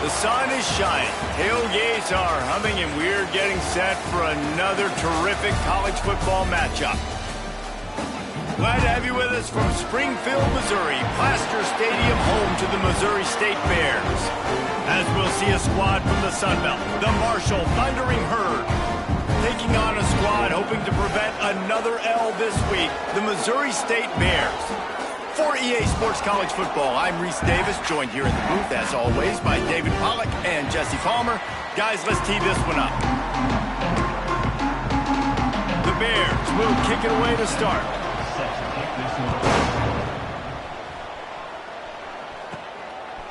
The sun is shining, tailgates are humming, and we're getting set for another terrific college football matchup. Glad to have you with us from Springfield, Missouri, Plaster Stadium, home to the Missouri State Bears. As we'll see a squad from the Sun Belt, the Marshall Thundering Herd, taking on a squad hoping to prevent another L this week, the Missouri State Bears. For EA Sports College Football, I'm Reese Davis, joined here in the booth, as always, by David Pollack and Jesse Palmer. Guys, let's tee this one up. The Bears will kick it away to start.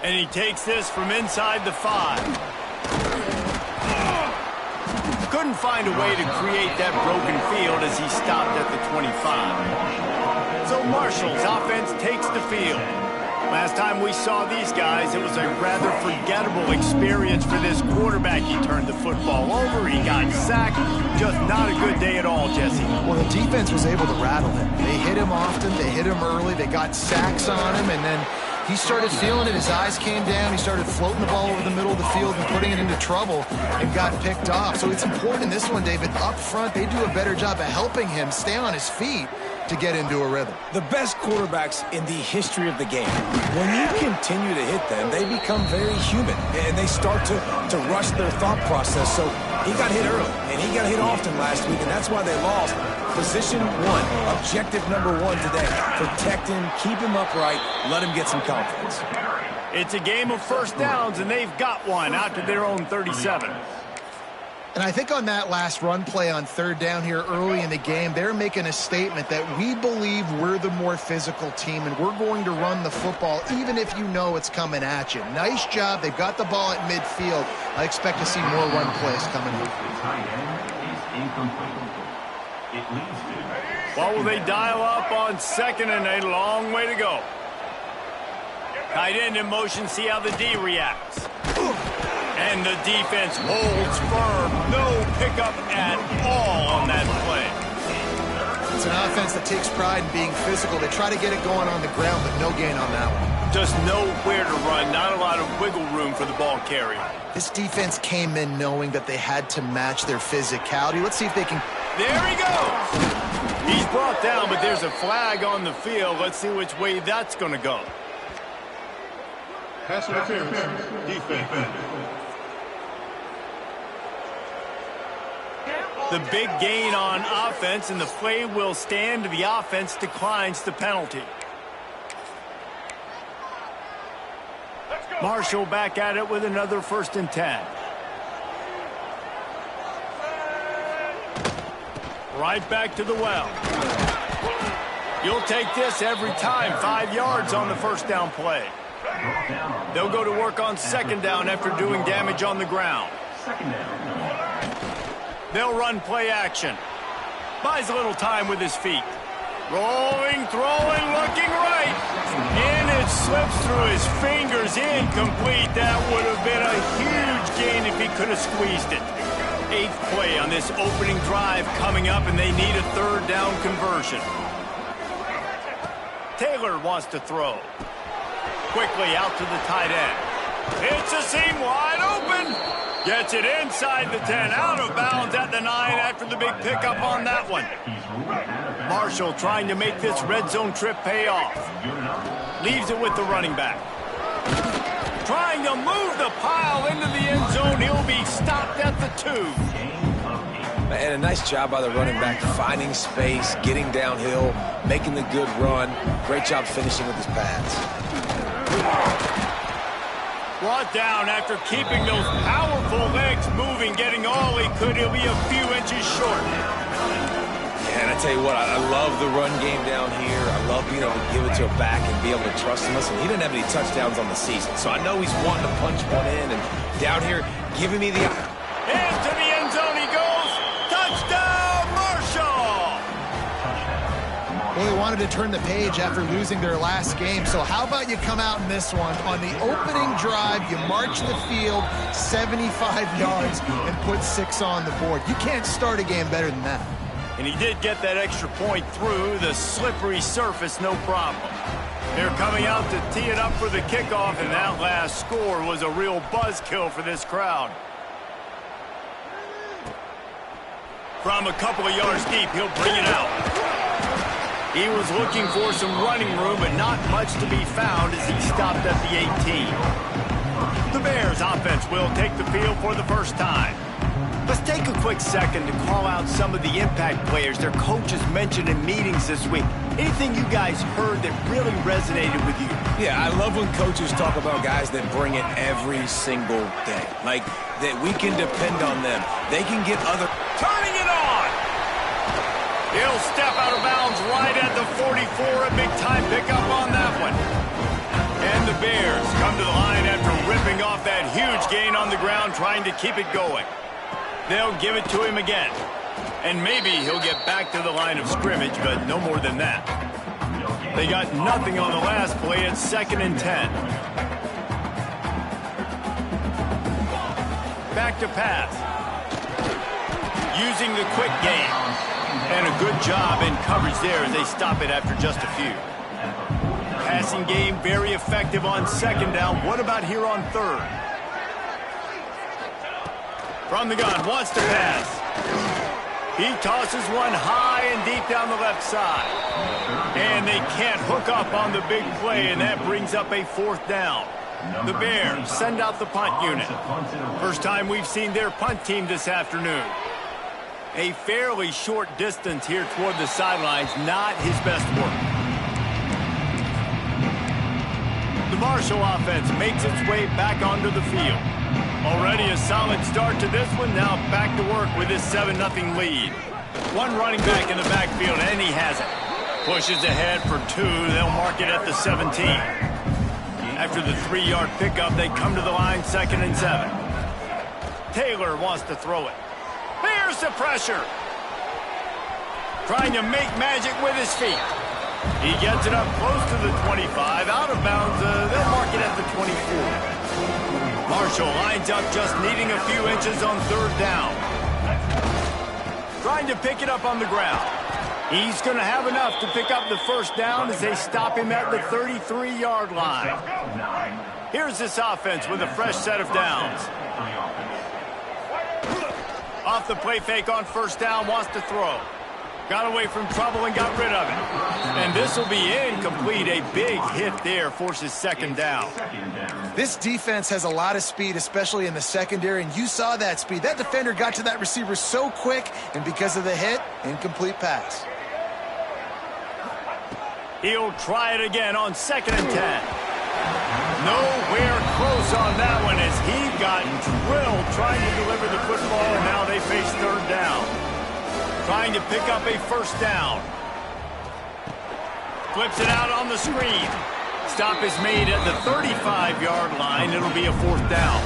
And he takes this from inside the 5. Couldn't find a way to create that broken field as he stopped at the 25. So Marshall's offense takes the field. Last time we saw these guys, it was a rather forgettable experience for this quarterback. He turned the football over, he got sacked. Just not a good day at all, Jesse. Well, the defense was able to rattle him. They hit him often, they hit him early, they got sacks on him, and then he started feeling it. His eyes came down. He started floating the ball over the middle of the field and putting it into trouble and got picked off. So it's important in this one, David. Up front, they do a better job of helping him stay on his feet to get into a rhythm. The best quarterbacks in the history of the game, when you continue to hit them, they become very human, and they start to rush their thought process. So he got hit early, and he got hit often last week, and that's why they lost. Position 1, objective number 1 today. Protect him, keep him upright, let him get some confidence. It's a game of first downs, and they've got one out to their own 37. And I think on that last run play on third down here early in the game, they're making a statement that we believe we're the more physical team and we're going to run the football even if you know it's coming at you. Nice job. They've got the ball at midfield. I expect to see more run plays coming up. What will they dial up on 2nd and a long way to go? Tight end in motion, see how the D reacts. And the defense holds firm. No pickup at all on that play. It's an offense that takes pride in being physical. They try to get it going on the ground, but no gain on that one. Just nowhere to run. Not a lot of wiggle room for the ball carrier. This defense came in knowing that they had to match their physicality. Let's see if they can. There he goes. He's brought down, but there's a flag on the field. Let's see which way that's going to go. Pass interference. Defense. The big gain on offense, and the play will stand. The offense declines the penalty. Marshall back at it with another 1st and 10. Right back to the well. You'll take this every time. 5 yards on the 1st down play. They'll go to work on 2nd down after doing damage on the ground. They'll run play action. Buys a little time with his feet. Rolling, throwing, looking right. And it slips through his fingers. Incomplete. That would have been a huge gain if he could have squeezed it. 8th play on this opening drive coming up, and they need a 3rd down conversion. Taylor wants to throw. Quickly out to the tight end. It's a seam wide open. Gets it inside the 10, out of bounds at the 9 after the big pickup on that one. Marshall trying to make this red zone trip pay off. Leaves it with the running back. Trying to move the pile into the end zone. He'll be stopped at the 2. And a nice job by the running back, finding space, getting downhill, making the good run. Great job finishing with his pads. Brought down after keeping those powerful legs moving, getting all he could. He'll be a few inches short. Yeah, and I tell you what, I love the run game down here. I love being able to give it to a back and be able to trust him. Listen, he didn't have any touchdowns on the season, so I know he's wanting to punch one in. And down here, giving me the... Into the end zone he goes. Touchdown, Marshall! Well, they wanted to turn the page after losing their last game, so how about you come out in this one? On the opening drive, you march the field 75 yards and put 6 on the board. You can't start a game better than that. And he did get that extra point through the slippery surface, no problem. They're coming out to tee it up for the kickoff, and that last score was a real buzzkill for this crowd. From a couple of yards deep, he'll bring it out. He was looking for some running room, but not much to be found as he stopped at the 18. The Bears offense will take the field for the first time. Let's take a quick second to call out some of the impact players their coaches mentioned in meetings this week. Anything you guys heard that really resonated with you? Yeah, I love when coaches talk about guys that bring it every single day. Like, that we can depend on them. They can get other... Turning it on! He'll step out of bounds right at the 44. A big-time pickup on that one. And the Bears come to the line after ripping off that huge gain on the ground, trying to keep it going. They'll give it to him again. And maybe he'll get back to the line of scrimmage, but no more than that. They got nothing on the last play. It's 2nd and 10. Back to pass. Using the quick game. And a good job in coverage there as they stop it after just a few. Passing game very effective on 2nd down. What about here on 3rd? From the gun, wants to pass. He tosses one high and deep down the left side. And they can't hook up on the big play, and that brings up a 4th down. The Bears send out the punt unit. First time we've seen their punt team this afternoon. A fairly short distance here toward the sidelines, not his best work. The Marshall offense makes its way back onto the field. Already a solid start to this one. Now back to work with his 7-0 lead. One running back in the backfield, and he has it. Pushes ahead for 2. They'll mark it at the 17. After the 3-yard pickup, they come to the line 2nd and 7. Taylor wants to throw it. Here's the pressure. Trying to make magic with his feet. He gets it up close to the 25. Out of bounds, they'll mark it at the 24. Marshall lines up just needing a few inches on 3rd down. Trying to pick it up on the ground. He's going to have enough to pick up the 1st down as they stop him at the 33-yard line. Here's this offense with a fresh set of downs. Off the play fake on 1st down, wants to throw. Got away from trouble and got rid of it. And this will be incomplete. A big hit there forces 2nd down. This defense has a lot of speed, especially in the secondary, and you saw that speed. That defender got to that receiver so quick, and because of the hit, incomplete pass. He'll try it again on 2nd and 10. Nowhere close on that one as he got drilled trying to deliver the football, and now they face 3rd down. Trying to pick up a 1st down. Flips it out on the screen. Stop is made at the 35-yard line. It'll be a 4th down.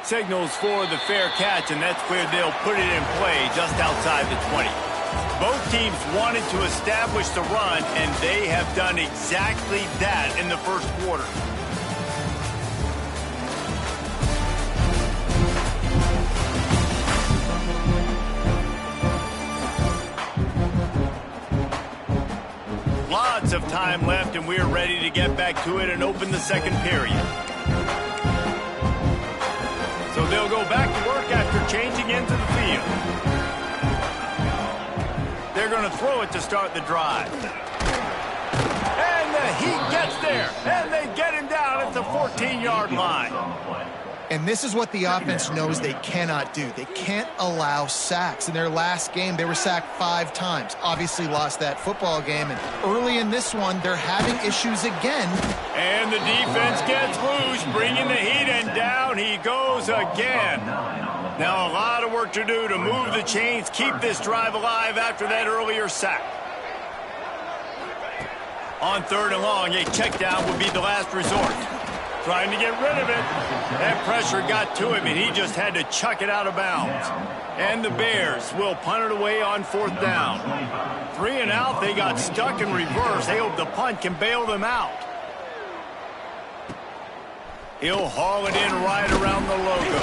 Signals for the fair catch, and that's where they'll put it in play just outside the 20. Both teams wanted to establish the run, and they have done exactly that in the 1st quarter. Lots of time left, and we're ready to get back to it and open the 2nd period. So they'll go back to work after changing into the field. They're going to throw it to start the drive. And the heat gets there, and they get him down at the 14-yard line. And this is what the offense knows they cannot do. They can't allow sacks. In their last game, they were sacked 5 times. Obviously lost that football game. And early in this one, they're having issues again. And the defense gets loose, bringing the heat, and down he goes again. Now a lot of work to do to move the chains, keep this drive alive after that earlier sack. On 3rd and long, a check down would be the last resort. Trying to get rid of it. That pressure got to him, and he just had to chuck it out of bounds. And the Bears will punt it away on 4th down. 3 and out, they got stuck in reverse. They hope the punt can bail them out. He'll haul it in right around the logo.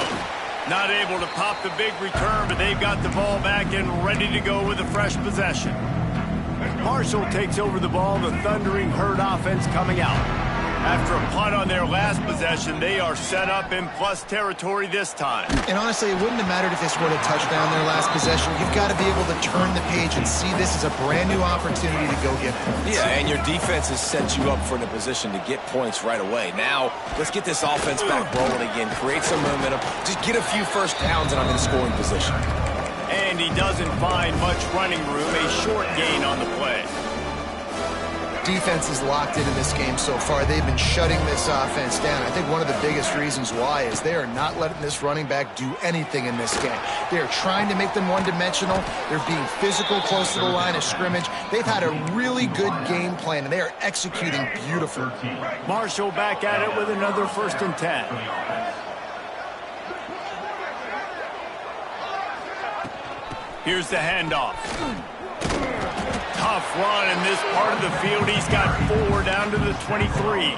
Not able to pop the big return, but they've got the ball back and ready to go with a fresh possession. Marshall takes over the ball, the Thundering Herd offense coming out. After a punt on their last possession, they are set up in plus territory this time. And honestly, it wouldn't have mattered if they scored a touchdown their last possession. You've got to be able to turn the page and see this as a brand new opportunity to go get points. Yeah, and your defense has set you up for the position to get points right away. Now, let's get this offense back rolling again, create some momentum, just get a few first downs, and I'm in scoring position. And he doesn't find much running room, a short gain on the play. Defense is locked into this game so far. They've been shutting this offense down. I think one of the biggest reasons why is they are not letting this running back do anything in this game. They are trying to make them one-dimensional. They're being physical close to the line of scrimmage. They've had a really good game plan, and they are executing beautifully. Marshall back at it with another 1st and 10. Here's the handoff. Tough run in this part of the field. He's got 4 down to the 23.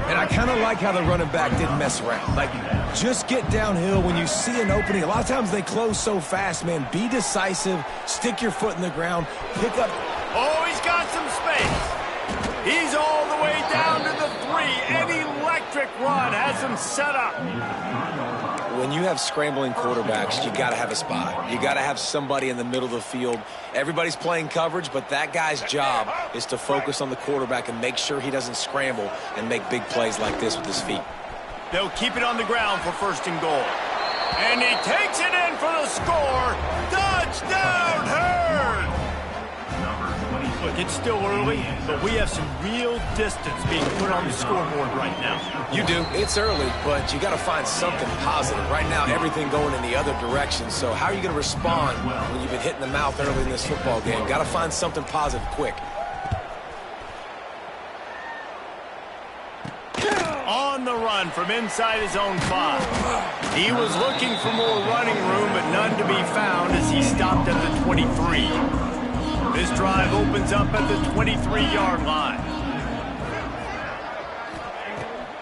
And I kind of like how the running back didn't mess around. Like, just get downhill when you see an opening. A lot of times they close so fast, man. Be decisive. Stick your foot in the ground. Pick up. Oh, he's got some space. He's all the way down to the 3. An electric run has him set up. When you have scrambling quarterbacks, you got to have a spot. You got to have somebody in the middle of the field. Everybody's playing coverage, but that guy's job is to focus on the quarterback and make sure he doesn't scramble and make big plays like this with his feet. They'll keep it on the ground for 1st and goal. And he takes it in for the score. Touchdown, Herd! Look, it's still early, but we have some real distance being put on the scoreboard right now. You do. It's early, but you got to find something positive. Right now, everything going in the other direction. So how are you going to respond when you've been hit in the mouth early in this football game? Got to find something positive quick. On the run from inside his own 5. He was looking for more running room, but none to be found as he stopped at the 23. This drive opens up at the 23-yard line.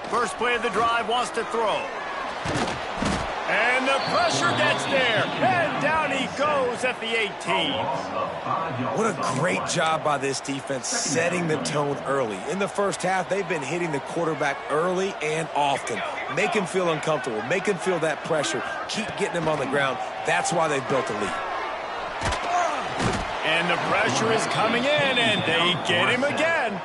First play of the drive wants to throw. And the pressure gets there. And down he goes at the 18. What a great job by this defense setting the tone early. In the first half, they've been hitting the quarterback early and often. Make him feel uncomfortable. Make him feel that pressure. Keep getting him on the ground. That's why they've built a lead. And the pressure is coming in, and they get him again.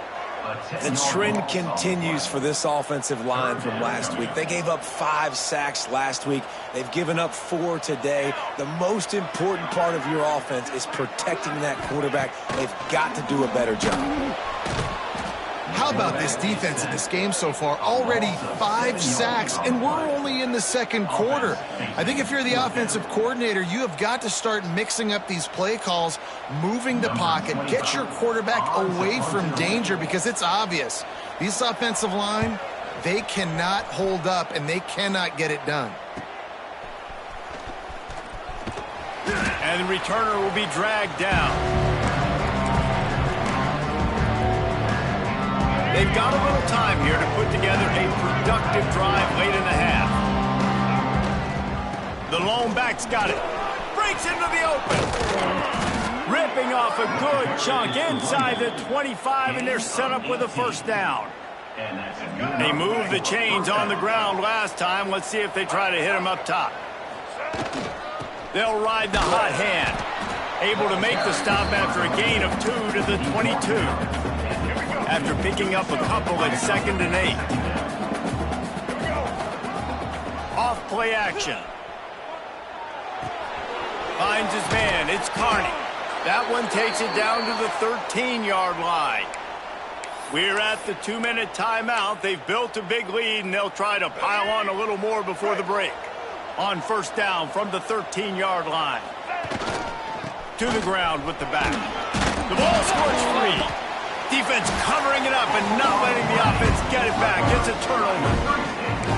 The trend continues for this offensive line from last week. They gave up 5 sacks last week. They've given up 4 today. The most important part of your offense is protecting that quarterback. They've got to do a better job. How about this defense in this game so far? Already 5 sacks, and we're only in the 2nd quarter. I think if you're the offensive coordinator, you have got to start mixing up these play calls, moving the pocket, get your quarterback away from danger, because it's obvious. These offensive line, they cannot hold up, and they cannot get it done. And the returner will be dragged down. They've got a little time here to put together a productive drive late in the half. The lone back's got it. Breaks into the open. Ripping off a good chunk inside the 25, and they're set up with a 1st down. They moved the chains on the ground last time. Let's see if they try to hit him up top. They'll ride the hot hand. Able to make the stop after a gain of 2 to the 22. After picking up a couple at 2nd and 8. Off play action. Finds his man. It's Carney. That one takes it down to the 13-yard line. We're at the 2-minute timeout. They've built a big lead, and they'll try to pile on a little more before the break. On 1st down from the 13-yard line. To the ground with the back. The ball scores free. Defense covering it up and not letting the offense get it back. It's a turnover.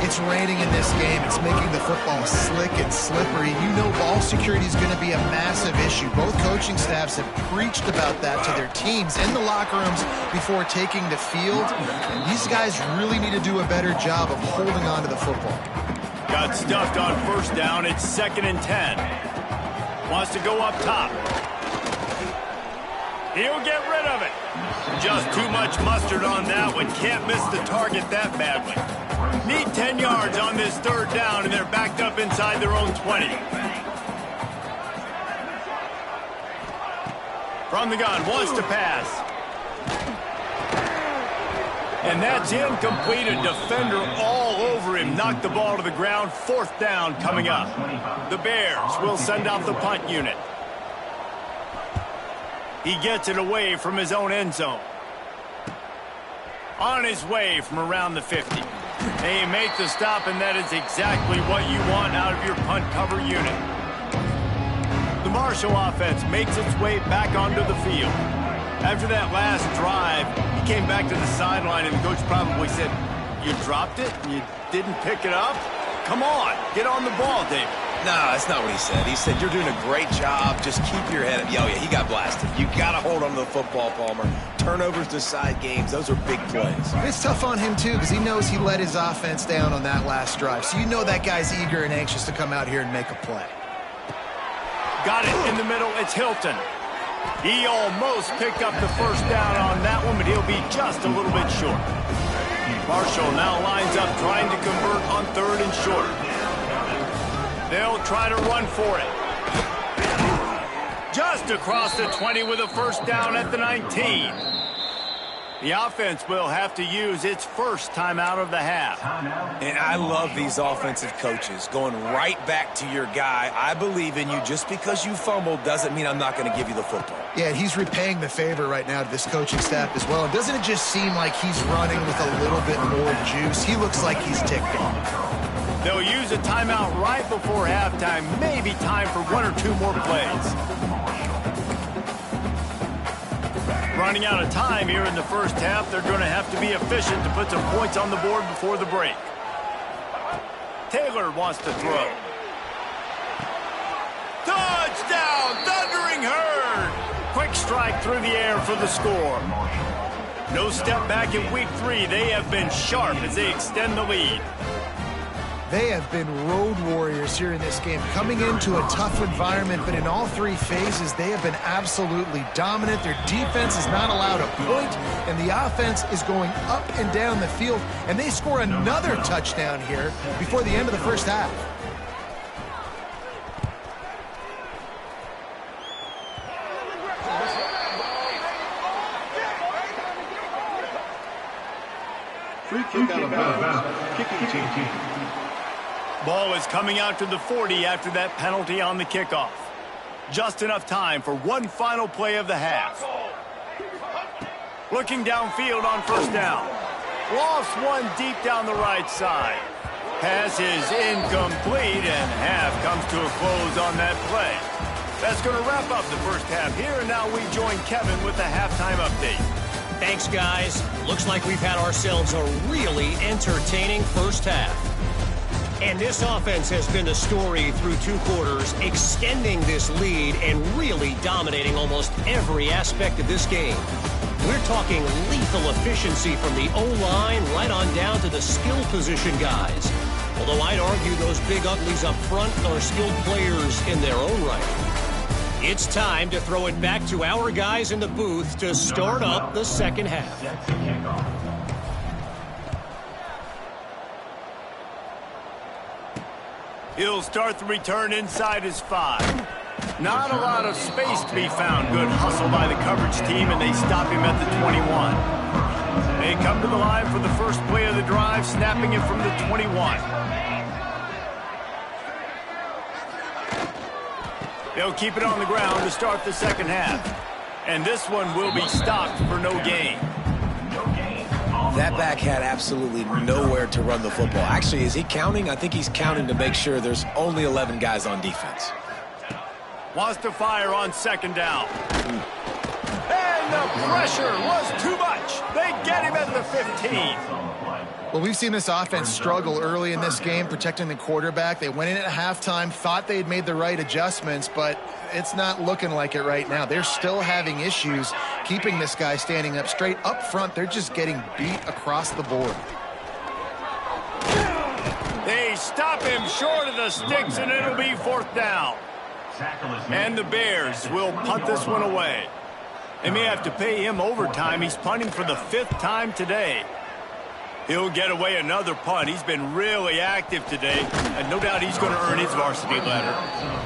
It's raining in this game. It's making the football slick and slippery. You know ball security is going to be a massive issue. Both coaching staffs have preached about that to their teams in the locker rooms before taking the field. And these guys really need to do a better job of holding on to the football. Got stuffed on first down. It's 2nd and 10. Wants to go up top. He'll get rid of it. Just too much mustard on that one. Can't miss the target that badly. Need 10 yards on this 3rd down, and they're backed up inside their own 20. From the gun, wants to pass. And that's incomplete. A defender all over him. Knocked the ball to the ground. 4th down coming up. The Bears will send out the punt unit. He gets it away from his own end zone. On his way from around the 50. They make the stop, and that is exactly what you want out of your punt cover unit. The Marshall offense makes its way back onto the field. After that last drive, he came back to the sideline, and the coach probably said, "You dropped it? You didn't pick it up? Come on, get on the ball, David." No, that's not what he said. He said, "You're doing a great job. Just keep your head up." Oh, yeah, he got blasted. You got to hold on to the football, Palmer. Turnovers decide games. Those are big plays. It's tough on him, too, because he knows he let his offense down on that last drive. So you know that guy's eager and anxious to come out here and make a play. Got it in the middle. It's Hilton. He almost picked up the first down on that one, but he'll be just a little bit short. Marshall now lines up trying to convert on 3rd and short. They'll try to run for it. Just across the 20 with a first down at the 19. The offense will have to use its first timeout of the half. And I love these offensive coaches going right back to your guy. I believe in you. Just because you fumbled doesn't mean I'm not going to give you the football. Yeah, he's repaying the favor right now to this coaching staff as well. And doesn't it just seem like he's running with a little bit more juice? He looks like he's ticked off. They'll use a timeout right before halftime. Maybe time for 1 or 2 more plays. Running out of time here in the first half. They're going to have to be efficient to put some points on the board before the break. Taylor wants to throw. Touchdown! Thundering Herd! Quick strike through the air for the score. No step back in week 3. They have been sharp as they extend the lead. They have been road warriors here in this game, coming into a tough environment, but in all 3 phases, they have been absolutely dominant. Their defense is not allowed a point, and the offense is going up and down the field, and they score another touchdown here before the end of the first half. Free kick out of bounds. Kicking team. Ball is coming out to the 40 after that penalty on the kickoff. Just enough time for one final play of the half. Looking downfield on first down. Lofts one deep down the right side. Pass is incomplete, and half comes to a close on that play. That's going to wrap up the first half here, and now we join Kevin with the halftime update. Thanks, guys. Looks like we've had ourselves a really entertaining first half. And this offense has been the story through 2 quarters, extending this lead and really dominating almost every aspect of this game. We're talking lethal efficiency from the O-line right on down to the skill position guys. Although I'd argue those big uglies up front are skilled players in their own right. It's time to throw it back to our guys in the booth to start up the second half. He'll start the return inside his 5. Not a lot of space to be found. Good hustle by the coverage team, and they stop him at the 21. They come to the line for the first play of the drive, snapping it from the 21. They'll keep it on the ground to start the second half. And this one will be stopped for no gain. That back had absolutely nowhere to run the football. Actually, is he counting? I think he's counting to make sure there's only 11 guys on defense. Wants to fire on second down. And the pressure was too much. They get him at the 15. Well, we've seen this offense struggle early in this game, protecting the quarterback. They went in at halftime, thought they had made the right adjustments, but it's not looking like it right now. They're still having issues keeping this guy standing up straight. Up front, they're just getting beat across the board. They They stop him short of the sticks, and it'll be 4th down. And the Bears will punt this one away. They may have to pay him overtime. He's punting for the 5th time today. He'll get away another punt. He's been really active today, and no doubt he's going to earn his varsity letter.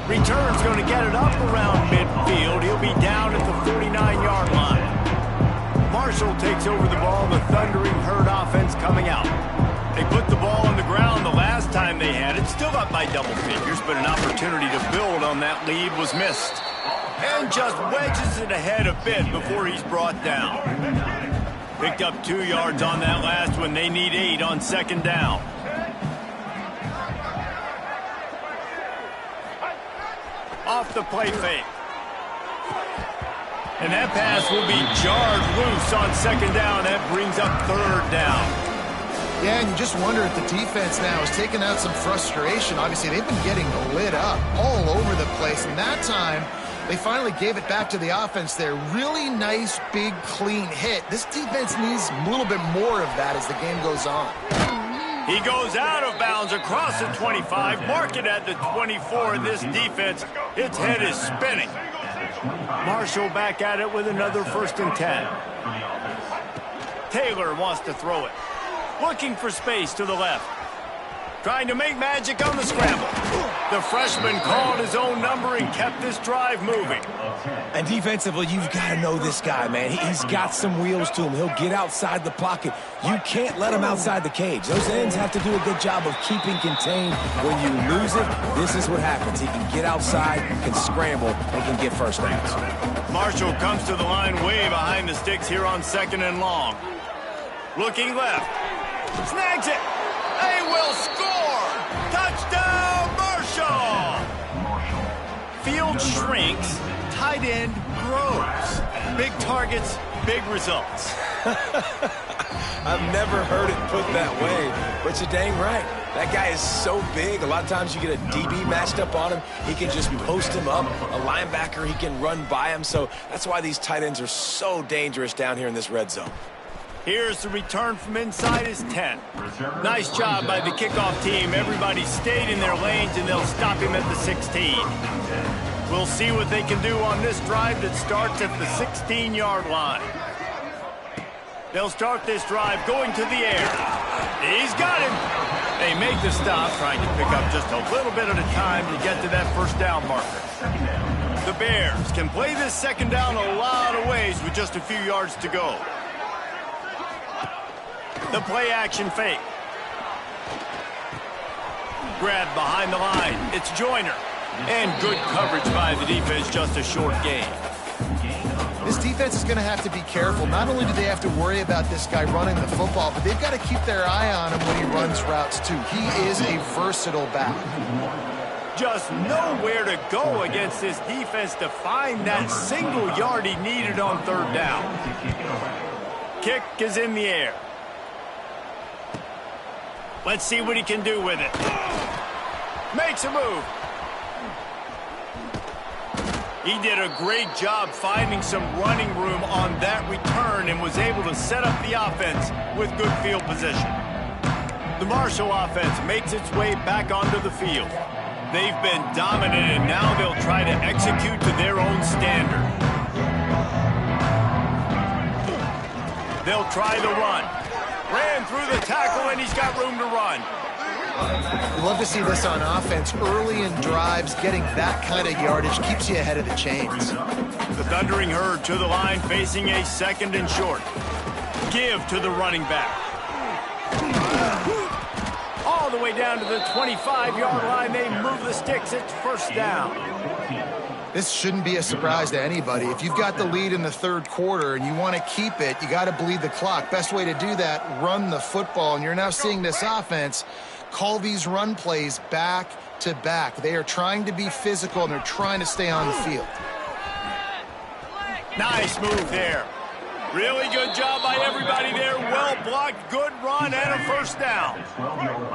Return's going to get it up around midfield. He'll be down at the 49-yard line. Marshall takes over the ball. The Thundering Herd offense coming out. They put the ball on the ground the last time they had it. Still up by double figures, but an opportunity to build on that lead was missed. And just wedges it ahead a bit before he's brought down. Picked up 2 yards on that last one. They need 8 on 2nd down. Off the play fake. And that pass will be jarred loose on 2nd down. That brings up 3rd down. Yeah, and you just wonder if the defense now is taking out some frustration. Obviously, they've been getting lit up all over the place. And that time, they finally gave it back to the offense there. Really nice, big, clean hit. This defense needs a little bit more of that as the game goes on. He goes out of bounds across the 25, mark it at the 24, and this defense, its head is spinning. Marshall back at it with another 1st and 10. Taylor wants to throw it. Looking for space to the left. Trying to make magic on the scramble. The freshman called his own number and kept this drive moving. And defensively, you've got to know this guy, man. He's got some wheels to him. He'll get outside the pocket. You can't let him outside the cage. Those ends have to do a good job of keeping contained. When you lose it, this is what happens. He can get outside, can scramble, and can get 1st downs. Marshall comes to the line way behind the sticks here on 2nd and long. Looking left. Snags it. They will score. Touchdown, Marshall. Field shrinks. Tight end grows. Big targets, big results. I've never heard it put that way, but you're dang right. That guy is so big. A lot of times you get a DB matched up on him. He can just post him up. A linebacker, he can run by him. So that's why these tight ends are so dangerous down here in this red zone. Here's the return from inside his 10. Nice job by the kickoff team. Everybody stayed in their lanes, and they'll stop him at the 16. We'll see what they can do on this drive that starts at the 16-yard line. They'll start this drive going to the air. He's got him. They make the stop, trying to pick up just a little bit at a time to get to that 1st down marker. The Bears can play this 2nd down a lot of ways with just a few yards to go. The play-action fake. Grabbed behind the line. It's Joyner. And good coverage by the defense, just a short gain. This defense is going to have to be careful. Not only do they have to worry about this guy running the football, but they've got to keep their eye on him when he runs routes, too. He is a versatile back. Just nowhere to go against this defense to find that single yard he needed on 3rd down. Kick is in the air. Let's see what he can do with it. Makes a move. He did a great job finding some running room on that return and was able to set up the offense with good field position. The Marshall offense makes its way back onto the field. They've been dominant, and now they'll try to execute to their own standard. They'll try the run. Ran through the tackle, and he's got room to run. You love to see this on offense. Early in drives, getting that kind of yardage keeps you ahead of the chains. The Thundering Herd to the line, facing a 2nd and short. Give to the running back. All the way down to the 25-yard line. They move the sticks. It's 1st down. This shouldn't be a surprise to anybody. If you've got the lead in the 3rd quarter and you want to keep it, you got to bleed the clock. Best way to do that, run the football. And you're now seeing this offense call these run plays back to back. They are trying to be physical, and they're trying to stay on the field. Nice move there. Really good job by everybody there. Well blocked, good run, and a 1st down.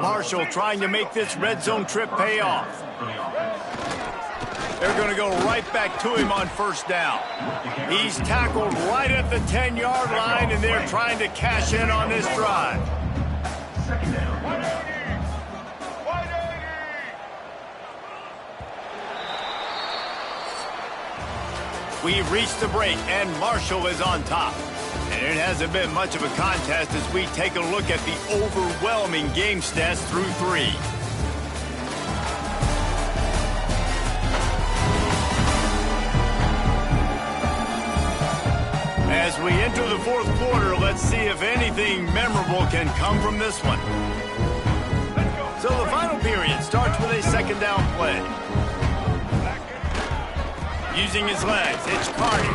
Marshall trying to make this red zone trip pay off. They're going to go right back to him on 1st down. He's tackled right at the 10-yard line, and they're trying to cash in on this drive. We've reached the break, and Marshall is on top. And it hasn't been much of a contest as we take a look at the overwhelming game stats through 3. As we enter the 4th quarter, let's see if anything memorable can come from this one. So the final period starts with a 2nd down play. Using his legs, it's Carney.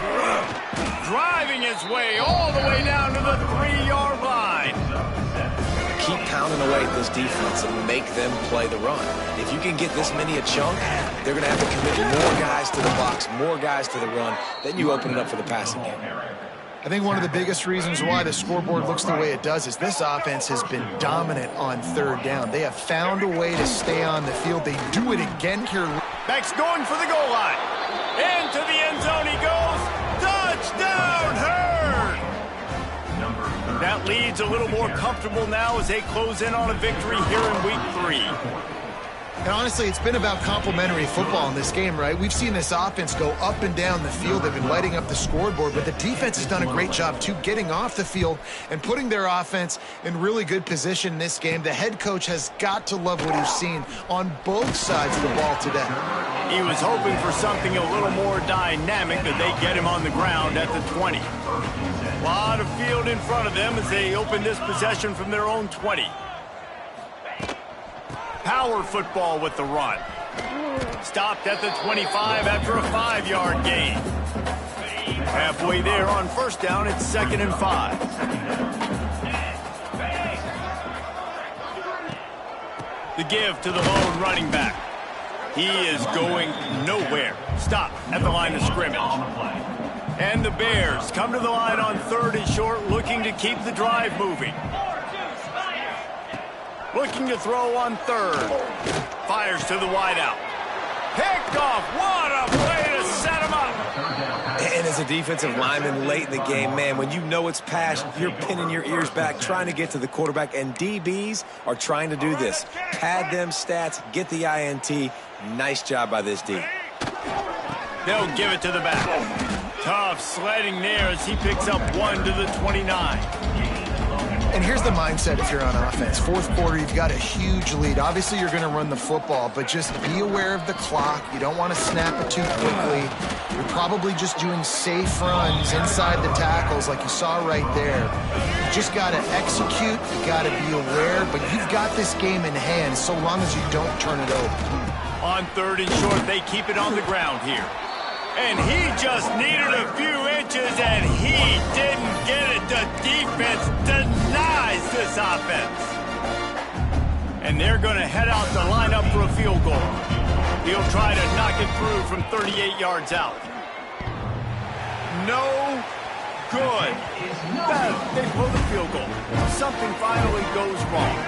Driving his way all the way down to the 3-yard line. Keep pounding away at this defense and make them play the run. If you can get this many a chunk, they're going to have to commit more guys to the box, more guys to the run. Then you open it up for the passing game. I think one of the biggest reasons why the scoreboard looks the way it does is this offense has been dominant on 3rd down. They have found a way to stay on the field. They do it again here. Beck's going for the goal line. Into the end zone he goes. Touchdown, Hurd! That lead's a little more comfortable now as they close in on a victory here in week 3. And honestly, it's been about complementary football in this game, right? We've seen this offense go up and down the field. They've been lighting up the scoreboard, but the defense has done a great job, too, getting off the field and putting their offense in really good position in this game. The head coach has got to love what he's seen on both sides of the ball today. He was hoping for something a little more dynamic, but they get him on the ground at the 20. A lot of field in front of them as they open this possession from their own 20. Power football with the run. Stopped at the 25 after a 5-yard gain. Halfway there on 1st down, it's 2nd and 5. The give to the lone running back. He is going nowhere. Stop at the line of scrimmage. And the Bears come to the line on 3rd and short, looking to keep the drive moving. Looking to throw on 3rd. Fires to the wideout. Picked off. What a play to set him up. And as a defensive lineman late in the game, man, when you know it's passed, you're pinning your ears back, trying to get to the quarterback, and DBs are trying to do this. Pad them stats, get the INT. Nice job by this D. They'll give it to the back. Tough sledding there as he picks up 1 to the 29. And here's the mindset if you're on offense. 4th quarter, you've got a huge lead. Obviously, you're going to run the football, but just be aware of the clock. You don't want to snap it too quickly. You're probably just doing safe runs inside the tackles like you saw right there. You just got to execute. You got to be aware, but you've got this game in hand so long as you don't turn it over. On 3rd and short, they keep it on the ground here. And he just needed a few inches, and he didn't get it. The defense denies this offense. And they're going to head out to line up for a field goal. He'll try to knock it through from 38 yards out. No good. They pull the field goal. Something finally goes wrong.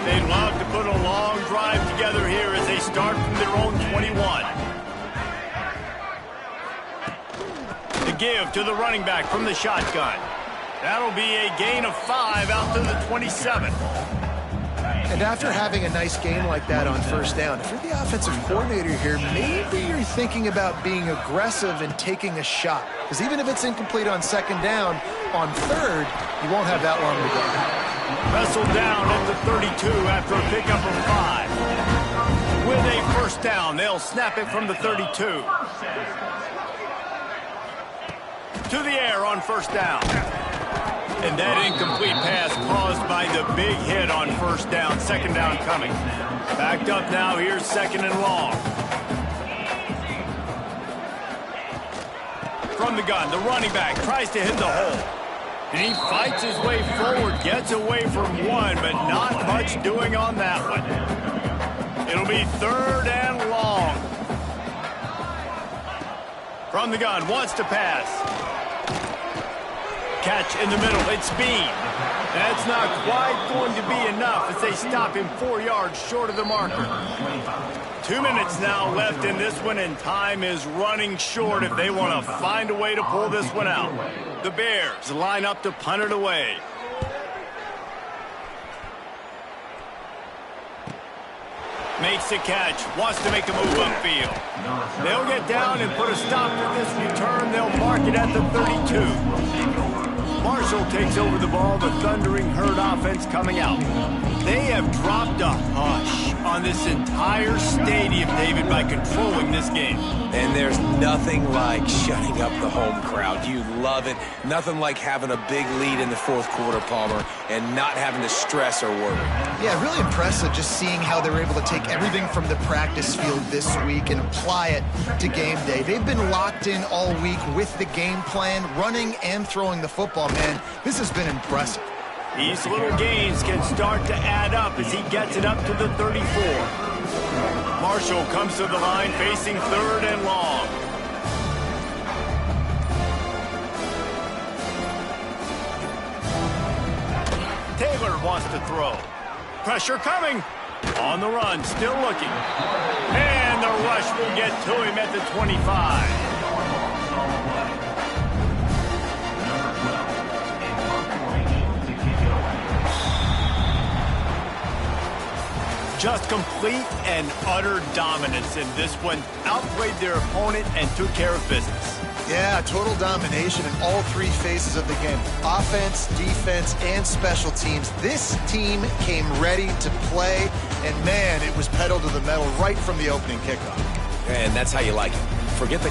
They'd love to put a long drive together here as they start from their own 21. The give to the running back from the shotgun. That'll be a gain of 5 out to the 27. And after having a nice game like that on 1st down, if you're the offensive coordinator here, maybe you're thinking about being aggressive and taking a shot. Because even if it's incomplete on 2nd down, on 3rd, you won't have that long to go. Wrestled down at the 32 after a pickup of 5. With a 1st down, they'll snap it from the 32. To the air on 1st down. And that incomplete pass caused by the big hit on 1st down. 2nd down coming. Backed up now. Here's 2nd and long. From the gun, the running back tries to hit the hole. And he fights his way forward, gets away from one, but not much doing on that one. It'll be 3rd and long. From the gun, wants to pass. Catch in the middle, it's Bean. That's not quite going to be enough as they stop him 4 yards short of the marker. 2 minutes now left in this one, and time is running short if they want to find a way to pull this one out. The Bears line up to punt it away. Makes the catch. Wants to make a move upfield. They'll get down and put a stop to this return. They'll mark it at the 32. Marshall takes over the ball. The Thundering Herd offense coming out. They have dropped a hush on this entire stadium, David, by controlling this game. And there's nothing like shutting up the home crowd. You love it. Nothing like having a big lead in the fourth quarter, Palmer, and not having to stress or worry. Yeah, really impressive just seeing how they were able to take everything from the practice field this week and apply it to game day. They've been locked in all week with the game plan, running and throwing the football, man. This has been impressive. These little gains can start to add up as he gets it up to the 34. Marshall comes to the line facing 3rd and long. Taylor wants to throw. Pressure coming. On the run, still looking. And the rush will get to him at the 25. Just complete and utter dominance in this one. Outplayed their opponent and took care of business. Yeah, total domination in all 3 phases of the game. Offense, defense, and special teams. This team came ready to play, and man, it was pedal to the metal right from the opening kickoff. And that's how you like it. Forget the